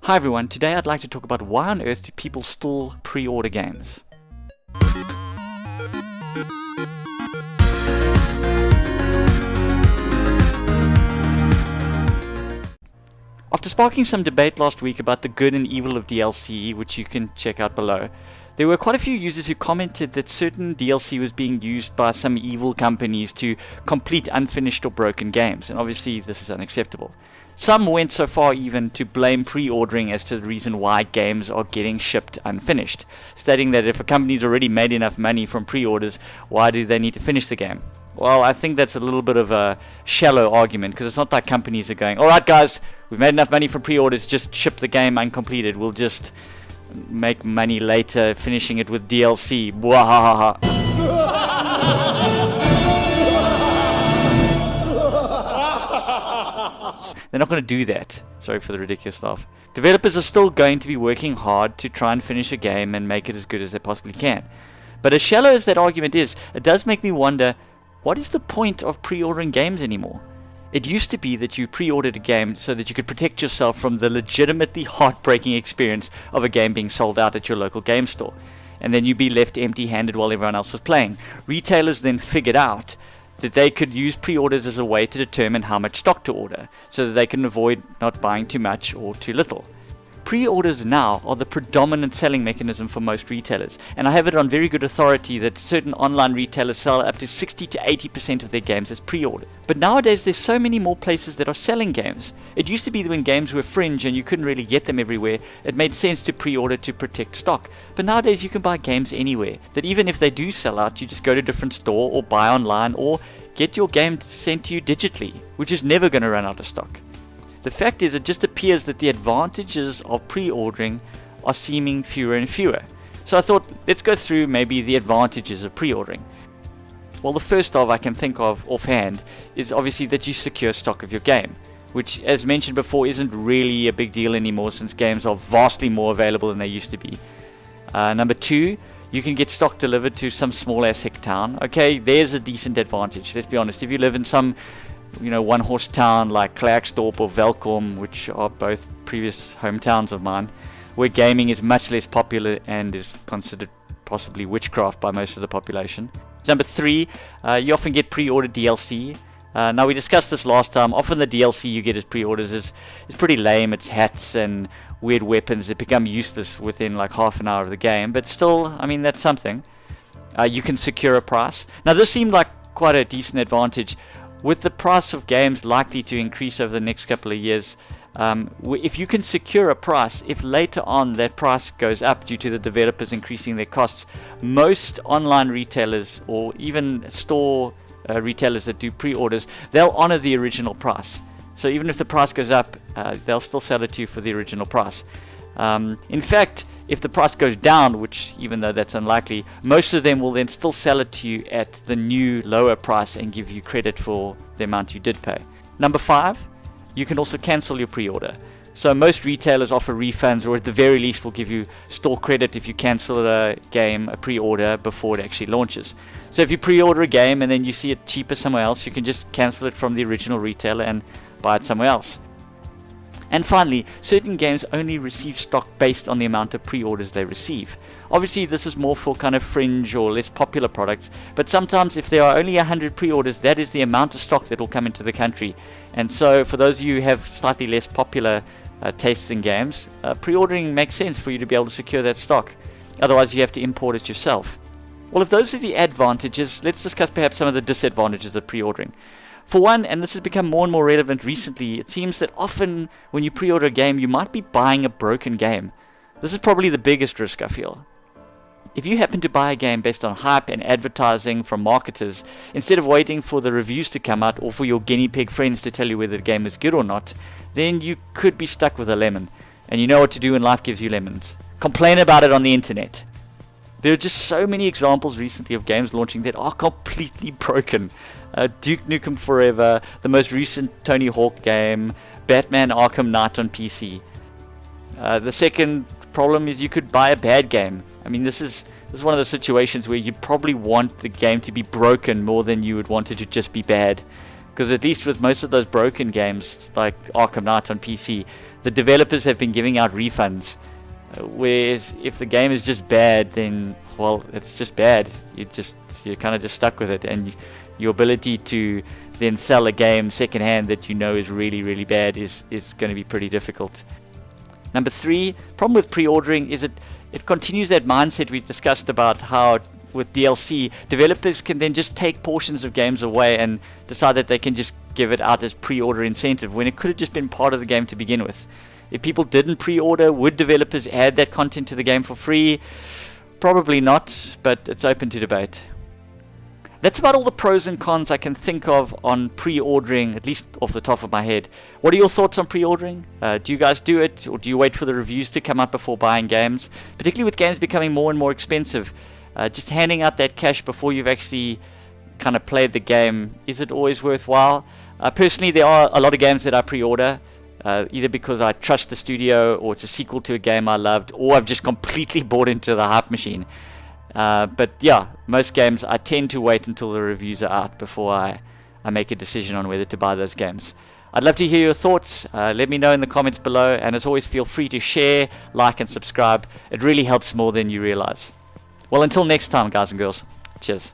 Hi everyone, today I'd like to talk about why on earth do people still pre-order games. After sparking some debate last week about the good and evil of DLC, which you can check out below, there were quite a few users who commented that certain DLC was being used by some evil companies to complete unfinished or broken games, and obviously this is unacceptable. Some went so far even to blame pre-ordering as to the reason why games are getting shipped unfinished, stating that if a company's already made enough money from pre-orders, why do they need to finish the game? Well, I think that's a little bit of a shallow argument, because it's not like companies are going, alright guys, we've made enough money from pre-orders, just ship the game uncompleted, we'll just make money later finishing it with DLC. Bwahaha. They're not going to do that. Sorry for the ridiculous laugh. Developers are still going to be working hard to try and finish a game and make it as good as they possibly can. But as shallow as that argument is, it does make me wonder, what is the point of pre-ordering games anymore? It used to be that you pre-ordered a game so that you could protect yourself from the legitimately heartbreaking experience of a game being sold out at your local game store. And then you'd be left empty-handed while everyone else was playing. Retailers then figured out that they could use pre-orders as a way to determine how much stock to order, so that they can avoid not buying too much or too little. Pre-orders now are the predominant selling mechanism for most retailers, and I have it on very good authority that certain online retailers sell up to 60 to 80% of their games as pre-order. But nowadays there's so many more places that are selling games. It used to be that when games were fringe and you couldn't really get them everywhere, it made sense to pre-order to protect stock. But nowadays you can buy games anywhere, that even if they do sell out, you just go to a different store or buy online or get your game sent to you digitally, which is never going to run out of stock. The fact is, it just appears that the advantages of pre-ordering are seeming fewer and fewer. So I thought, let's go through maybe the advantages of pre-ordering. Well, the first I can think of offhand is obviously that you secure stock of your game, which, as mentioned before, isn't really a big deal anymore since games are vastly more available than they used to be. Number two, you can get stock delivered to some small-ass hick town. Okay, there's a decent advantage. Let's be honest, if you live in some one-horse town like Klerksdorp or Velkom, which are both previous hometowns of mine, where gaming is much less popular and is considered possibly witchcraft by most of the population. Number three, you often get pre-ordered DLC. Now, we discussed this last time. Often the DLC you get as pre-orders is pretty lame. It's hats and weird weapons that become useless within like half an hour of the game, but still, I mean, that's something. You can secure a price. Now, this seemed like quite a decent advantage. With the price of games likely to increase over the next couple of years, if you can secure a price, if later on that price goes up due to the developers increasing their costs, most online retailers or even store retailers that do pre-orders, they'll honor the original price. So even if the price goes up, they'll still sell it to you for the original price. In fact, if the price goes down, which even though that's unlikely, most of them will then still sell it to you at the new lower price and give you credit for the amount you did pay. Number five, you can also cancel your pre-order. So most retailers offer refunds, or at the very least will give you store credit if you cancel a game, a pre-order, before it actually launches. So if you pre-order a game and then you see it cheaper somewhere else, you can just cancel it from the original retailer and buy it somewhere else. And finally, certain games only receive stock based on the amount of pre-orders they receive. Obviously, this is more for kind of fringe or less popular products, but sometimes if there are only 100 pre-orders, that is the amount of stock that will come into the country. And so for those of you who have slightly less popular tastes in games, pre-ordering makes sense for you to be able to secure that stock. Otherwise, you have to import it yourself. Well, if those are the advantages, let's discuss perhaps some of the disadvantages of pre-ordering. For one, and this has become more and more relevant recently, it seems that often when you pre-order a game, you might be buying a broken game. This is probably the biggest risk, I feel. If you happen to buy a game based on hype and advertising from marketers, instead of waiting for the reviews to come out or for your guinea pig friends to tell you whether the game is good or not, then you could be stuck with a lemon. And you know what to do when life gives you lemons. Complain about it on the internet. There are just so many examples recently of games launching that are completely broken. Duke Nukem Forever, the most recent Tony Hawk game, Batman Arkham Knight on PC. The second problem is you could buy a bad game. I mean, this is one of those situations where you probably want the game to be broken more than you would want it to just be bad. Because at least with most of those broken games, like Arkham Knight on PC, the developers have been giving out refunds. Whereas if the game is just bad, then well, it's just bad. You're kind of just stuck with it, and your ability to then sell a game secondhand that you know is really, really bad is going to be pretty difficult. Number 3, problem with pre-ordering is it continues that mindset we discussed about how with DLC, developers can then just take portions of games away and decide that they can just give it out as pre-order incentive when it could have just been part of the game to begin with. If people didn't pre-order, would developers add that content to the game for free? Probably not, but it's open to debate. That's about all the pros and cons I can think of on pre-ordering, at least off the top of my head. What are your thoughts on pre-ordering? Do you guys do it, or do you wait for the reviews to come up before buying games? Particularly with games becoming more and more expensive, just handing out that cash before you've actually kind of played the game, is it always worthwhile? Personally, there are a lot of games that I pre-order, either because I trust the studio, or it's a sequel to a game I loved, or I've just completely bought into the hype machine. But yeah, most games I tend to wait until the reviews are out before I make a decision on whether to buy those games. I'd love to hear your thoughts. Let me know in the comments below, and as always, feel free to share, like and subscribe. It really helps more than you realize. Well, until next time, guys and girls, cheers.